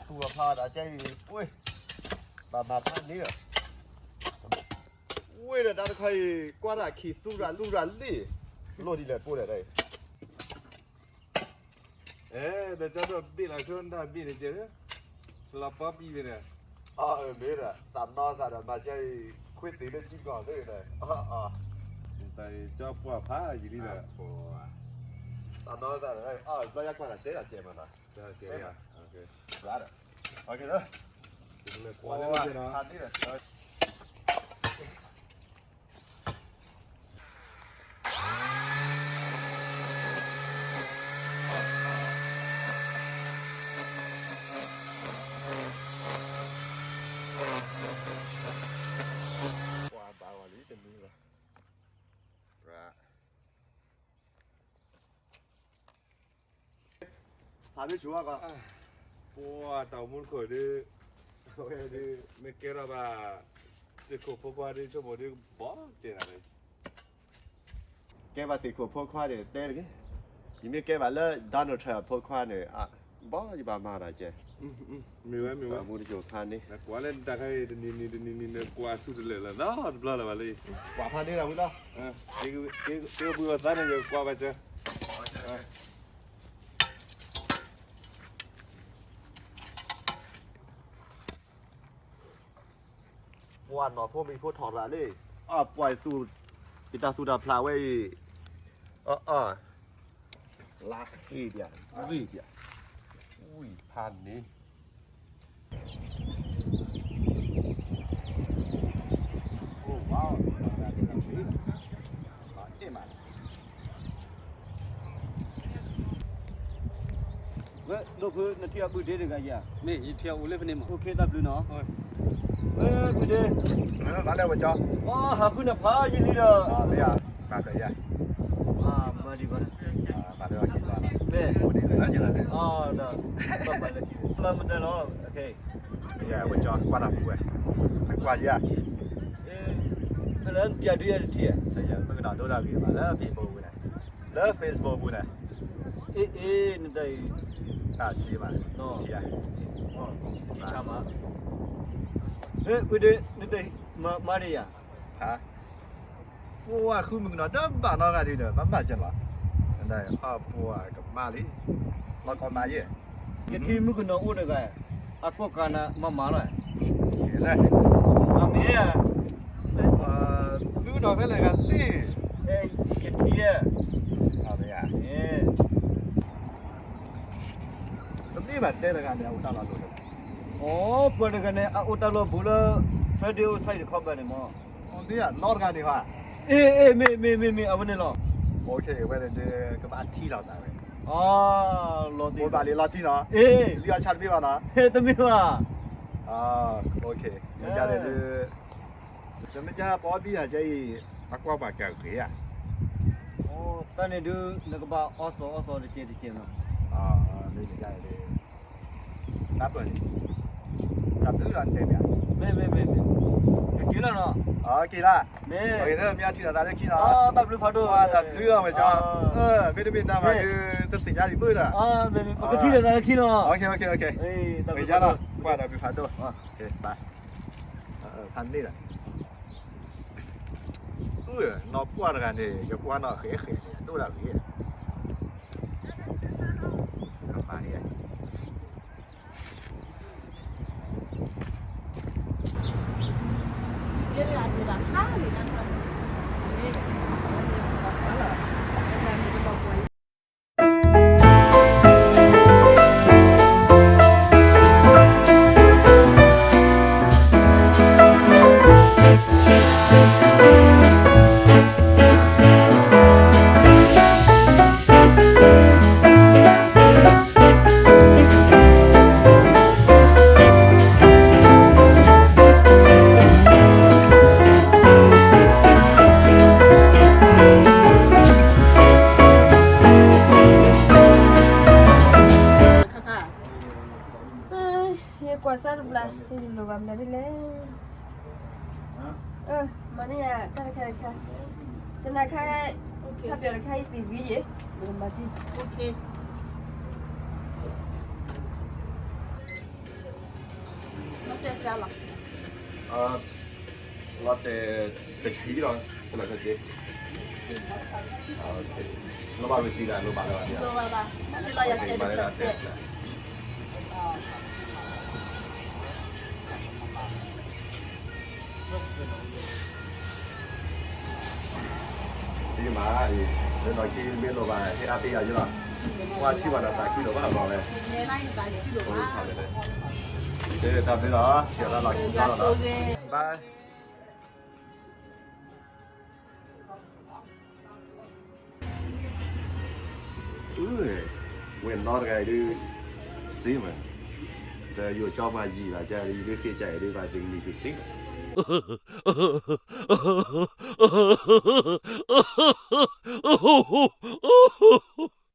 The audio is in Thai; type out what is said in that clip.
ตัวพาดใจอุ้ยมาพันนี้อ่ะอุ้ยเดี๋ยวใครกว่าได้ขี่สู้รันดิโลดีเลยพูดอะไรเดี๋ยวจะโดนบีละชนได้บีเลยเจ้าสลับปั๊บบีเลยเนี่ยไม่ละสามนอสามมาใจคุยตีเล่นจีก่อนด้วยเลยแต่เจ้าปัวผ้าอยู่นี่แหละสามนอสามเราอยากมาเสียเจ็บมั้ยนะเจ้าเจ้าโอเคได้เลยโอเคเลยเลยกว่าเลยเนาะทันนี่เลยถามไม่ชัวร์ก็ปัวเต่ามุนขวดดิโอเคดิไม่เกี่ยวกับเด็กขวบปัวดิชั่วโมงดิบ้าเจ๋งอะไรแกว่าติดขวบพวกควายเนี่ยได้เลยยังไม่แกว่าแล้วดานอลทรัมป์พวกควายเนี่ยบ้าอยู่บ้ามาได้เจ้มีไหมมูลนิธิพันนี่นักว่าเล่นตะไคร้นี่กว่าสุดเลยล่ะน้าบลาละวะเลยกว่าพันนี่แหละมึงต่อเกี่ยวบัวตาเนี่ยกว่าไปเจ้วันหนอพวกมีพวกถอดละเลยปล่อยสูดปิตาสูดาพลาไว้ลากขี้เดียววิ่งเดียวอุ้ยพันนี้โอ้ว้าวมาเป็นแบบนี้เจ๋งมากเว้ยลูกเพื่อนเที่ยวบุญเดือนกันยังไม่เที่ยวอุเล่นนี่มั้งโอเคตับดูเนาะบุญเดือนมาแล้ววะจ๊ะหาคุณน่ะพายินดีเลยไม่อ่ะมาเลยอ่ะมาดีป่ะมาเลยว่ากินแล้วเบ้บุญเดือนกินแล้วเด้ได้มาเลยกินมามันได้แล้วโอเคอย่าวะจ๊ะกว่าดับกูกว่าเยอะแล้วเดี๋ยวใช่ยังไม่ก็โดนแล้วพี่มาแล้วพี่บอกกูนะแล้วเฟซบุ๊กกูนะนี่ได้สิมาโน่ที่ที่ชามาบุญเดือนนี่ได้มาดิอ่ะฮะว่าคือมึงน่ะบ้านนอกกันดิเด้อมาจังล่ะได้ปัวกับมาลิเราก็มาเยอะยี่ที่มึงก็น้องอุดเลยก็การน่ะมาเลยเห็นเลยเมียดูหน่อยไปเลยกันนี่ยี่ที่อ่ะไม่อ่ะตรงนี้แบบเต้นกันเนี่ยอุตส่าห์รู้ปวดกันเนี่ยอุตส่าห์บุลเฟรดิโอไซด์เข้าไปเนี่ยมั้งนี่อ่ะนอนกันดีกว่ามีเอาไว้เนี่ยหรอโอเคเว้ยเดี๋ยวก็บ้านที่เราได้เว้ยรอตีโมบายรอตีเนาะเรียกชัดพี่ว่านะตัวมีว่าโอเคเดี๋ยวจะเดี๋ยวจะไม่จะป้อบี้อ่ะจะอักว่าบาเก่าเขียตอนนี้ดูนักบ้าออสเดี๋ยวเนาะไม่ใช่เลยนับเลยนับดูรันเต็มอ่ะไม่กี่แล้วเนาะกี่ละโอเคถ้ามีอาทิตย์ละได้กี่ละตับลูกพาดูตับเรื่องไปจ้าไม่ได้บินนะมาคือตัดสินใจดีปื้ดอ่ะไม่ก็ที่เดียวกันกี่เนาะโอเคตับลูกพาดูว่าตับลูกพาดูโอเคไปพันนี่แหละนอกกว่ากันเนี่ยยกว่านอกเขยดูแล้วเขยกลับมาเนี่ยเรียนหลักค่าหรือยังครับนี่สักเท่าไหร่อาจารย์จะบอกไว้กว่าสั้นเลยที่ดูแบบนั้นเลยมันเนี่ยค่ะสนาค่ะชอบอย่างใครสิวิเย่ดูมาดิโอเค下了。我得起了，不能接。OK，老板没事的，老板来吧。走了吧，你老要给的对。ဒီမှာဒီတော့ကြီးမင်းတို့ပါဟဲ့အပေးရကြလားဟွာချိပါတော့တာကြည့်တော့ဘာလို့လဲ နေလိုက်တာလေပြီလို့ ဟုတ် ပါ ပါလေဒီတာပြီးတော့ကျလာလာကျလာလာဘိုင်ဝင်တော့ကြတယ်စီမန်တဲ့อยู่ชอบมาကြီးလာကြတယ်ဒီခေတ်ကြတယ်ပါတင်ဒီဖြစ် Oh,